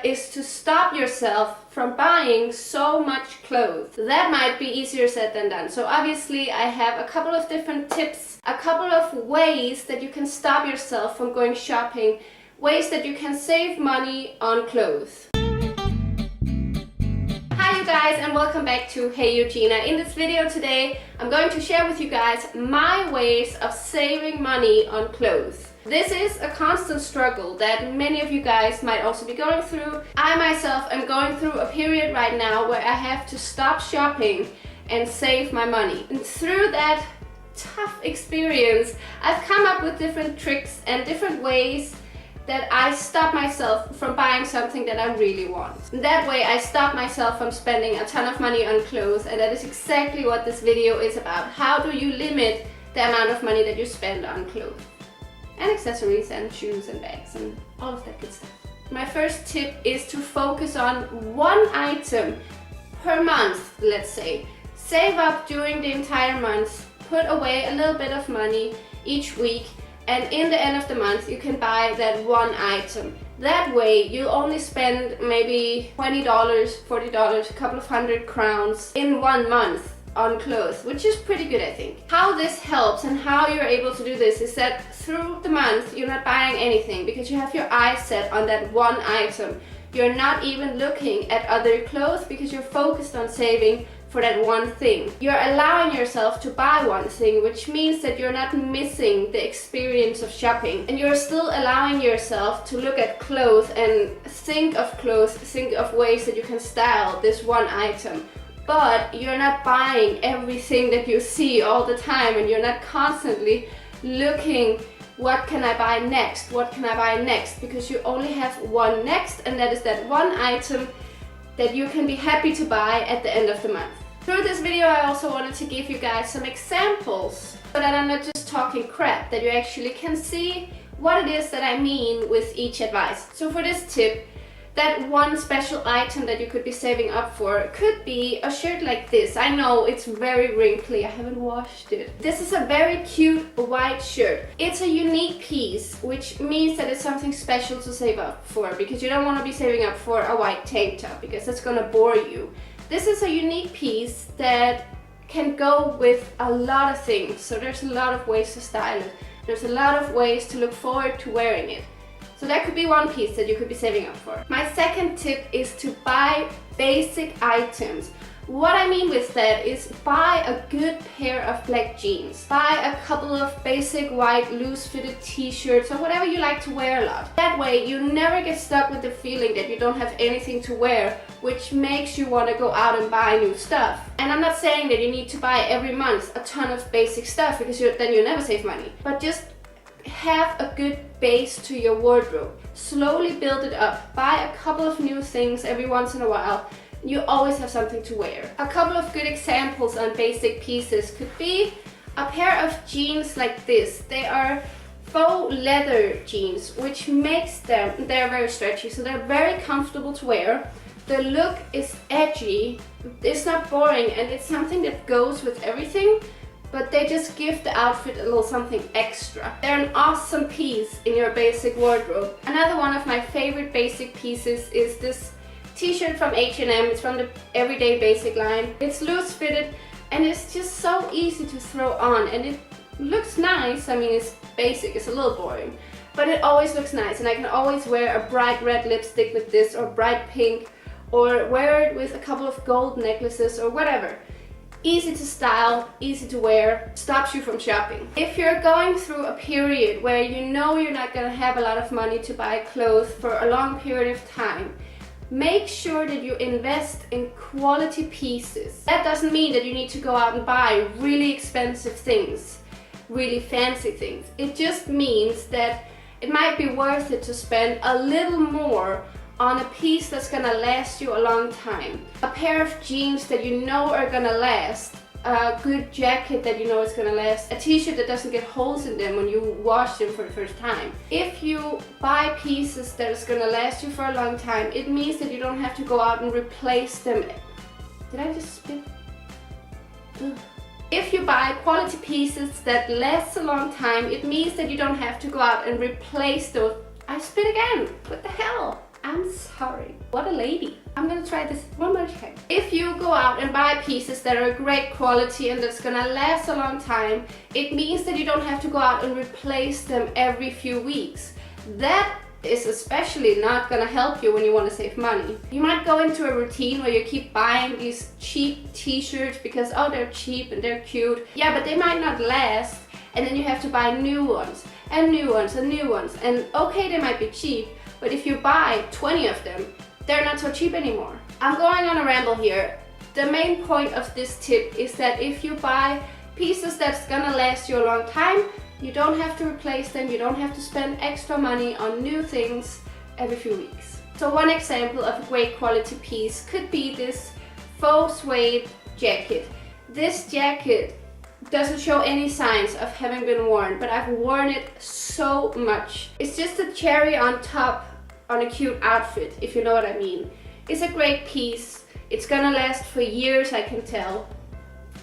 is to stop yourself from buying so much clothes. That might be easier said than done. So obviously I have a couple of different tips, a couple of ways that you can stop yourself from going shopping, ways that you can save money on clothes. Hi you guys, and welcome back to HeyEugena. In this video today, I'm going to share with you guys my ways of saving money on clothes. This is a constant struggle that many of you guys might also be going through. I myself am going through a period right now where I have to stop shopping and save my money. And through that tough experience, I've come up with different tricks and different ways that I stop myself from buying something that I really want. That way I stop myself from spending a ton of money on clothes, and that is exactly what this video is about. How do you limit the amount of money that you spend on clothes? And accessories and shoes and bags and all of that good stuff. My first tip is to focus on one item per month, let's say. Save up during the entire month, put away a little bit of money each week, and in the end of the month you can buy that one item. That way you only spend maybe $20, $40, a couple of hundred crowns in 1 month on clothes, which is pretty good, I think. How this helps and how you're able to do this is that through the month you're not buying anything because you have your eyes set on that one item. You're not even looking at other clothes because you're focused on saving for that one thing. You're allowing yourself to buy one thing, which means that you're not missing the experience of shopping, and you're still allowing yourself to look at clothes and think of ways that you can style this one item. But you're not buying everything that you see all the time, and you're not constantly looking, what can I buy next? What can I buy next? Because you only have one next, and that is that one item that you can be happy to buy at the end of the month. Through this video I also wanted to give you guys some examples so that I'm not just talking crap, that you actually can see what it is that I mean with each advice. So for this tip, that one special item that you could be saving up for could be a shirt like this. I know it's very wrinkly, I haven't washed it. This is a very cute white shirt. It's a unique piece, which means that it's something special to save up for, because you don't want to be saving up for a white tank top because that's gonna bore you. This is a unique piece that can go with a lot of things, so there's a lot of ways to style it. There's a lot of ways to look forward to wearing it. So that could be one piece that you could be saving up for. My second tip is to buy basic items. What I mean with that is buy a good pair of black jeans. Buy a couple of basic white loose fitted t-shirts or whatever you like to wear a lot. That way you never get stuck with the feeling that you don't have anything to wear, which makes you want to go out and buy new stuff. And I'm not saying that you need to buy every month a ton of basic stuff, because then you never save money. But just have a good base to your wardrobe. Slowly build it up. Buy a couple of new things every once in a while. You always have something to wear. A couple of good examples on basic pieces could be a pair of jeans like this. They are faux leather jeans, which makes them, they're very stretchy, so they're very comfortable to wear. The look is edgy, it's not boring, and it's something that goes with everything, but they just give the outfit a little something extra. They're an awesome piece in your basic wardrobe. Another one of my favorite basic pieces is this t-shirt from H&M. It's from the Everyday Basic line. It's loose fitted and it's just so easy to throw on, and it looks nice. I mean, it's basic, it's a little boring, but it always looks nice, and I can always wear a bright red lipstick with this, or bright pink, or wear it with a couple of gold necklaces or whatever. Easy to style, easy to wear, stops you from shopping. If you're going through a period where you know you're not gonna have a lot of money to buy clothes for a long period of time, make sure that you invest in quality pieces. That doesn't mean that you need to go out and buy really expensive things, really fancy things. It just means that it might be worth it to spend a little more on a piece that's gonna last you a long time. A pair of jeans that you know are gonna last, a good jacket that you know is gonna last, a t-shirt that doesn't get holes in them when you wash them for the first time. If you buy pieces that is gonna last you for a long time, it means that you don't have to go out and replace them. Did I just spit? Ugh. If you buy quality pieces that last a long time, it means that you don't have to go out and replace those. I spit again. What the hell? I'm sorry. What a lady. I'm gonna try this one more time. If you go out and buy pieces that are great quality and that's gonna last a long time, it means that you don't have to go out and replace them every few weeks. That is especially not gonna help you when you want to save money. You might go into a routine where you keep buying these cheap t-shirts because, oh, they're cheap and they're cute. Yeah, but they might not last, and then you have to buy new ones and new ones and new ones. And okay, they might be cheap, but if you buy 20 of them, they're not so cheap anymore. I'm going on a ramble here. The main point of this tip is that if you buy pieces that's gonna last you a long time, you don't have to replace them, you don't have to spend extra money on new things every few weeks. So one example of a great quality piece could be this faux suede jacket. This jacket doesn't show any signs of having been worn, but I've worn it so much. It's just a cherry on top on a cute outfit, if you know what I mean. It's a great piece. It's gonna last for years, I can tell.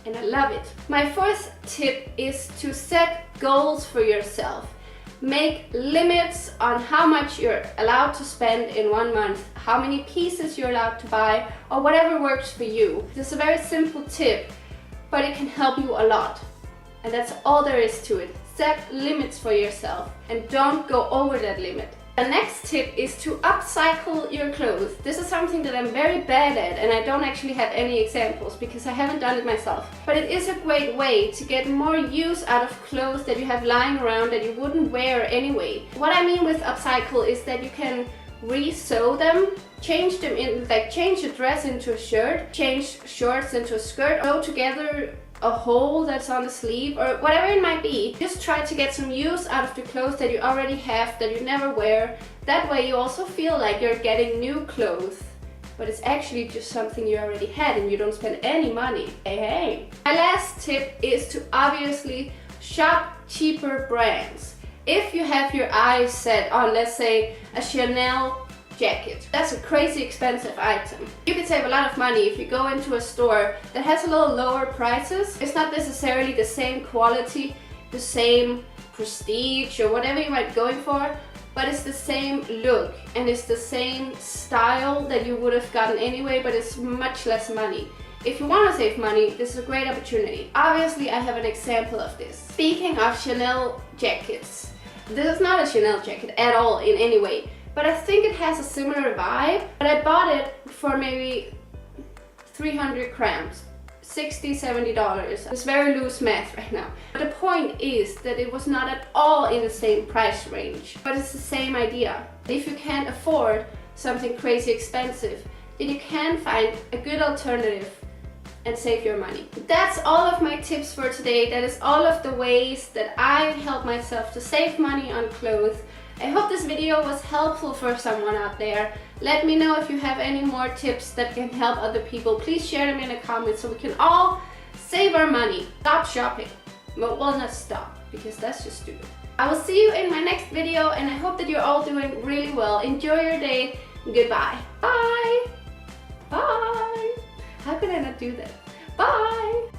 And I love it. My fourth tip is to set goals for yourself. Make limits on how much you're allowed to spend in 1 month, how many pieces you're allowed to buy, or whatever works for you. This is a very simple tip, but it can help you a lot. And that's all there is to it. Set limits for yourself and don't go over that limit. The next tip is to upcycle your clothes. This is something that I'm very bad at, and I don't actually have any examples because I haven't done it myself. But it is a great way to get more use out of clothes that you have lying around that you wouldn't wear anyway. What I mean with upcycle is that you can re-sew them, change them in, like change a dress into a shirt, change shorts into a skirt, sew together a hole that's on the sleeve, or whatever it might be. Just try to get some use out of the clothes that you already have, that you never wear. That way you also feel like you're getting new clothes, but it's actually just something you already had and you don't spend any money. Hey. My last tip is to obviously shop cheaper brands. If you have your eyes set on, let's say, a Chanel jacket, that's a crazy expensive item. You could save a lot of money if you go into a store that has a little lower prices. It's not necessarily the same quality, the same prestige or whatever you might be going for, but it's the same look and it's the same style that you would have gotten anyway, but it's much less money. If you want to save money, this is a great opportunity. Obviously, I have an example of this. Speaking of Chanel jackets, this is not a Chanel jacket at all in any way, but I think it has a similar vibe. But I bought it for maybe 300 crowns, $60–70. It's very loose math right now. But the point is that it was not at all in the same price range, but it's the same idea. If you can't afford something crazy expensive, then you can find a good alternative and save your money. That's all of my tips for today. That is all of the ways that I help myself to save money on clothes. I hope this video was helpful for someone out there. Let me know if you have any more tips that can help other people. Please share them in the comments so we can all save our money. Stop shopping. Well, not stop, because that's just stupid. I will see you in my next video, and I hope that you're all doing really well. Enjoy your day. Goodbye. Bye. Bye. How could I not do that? Bye.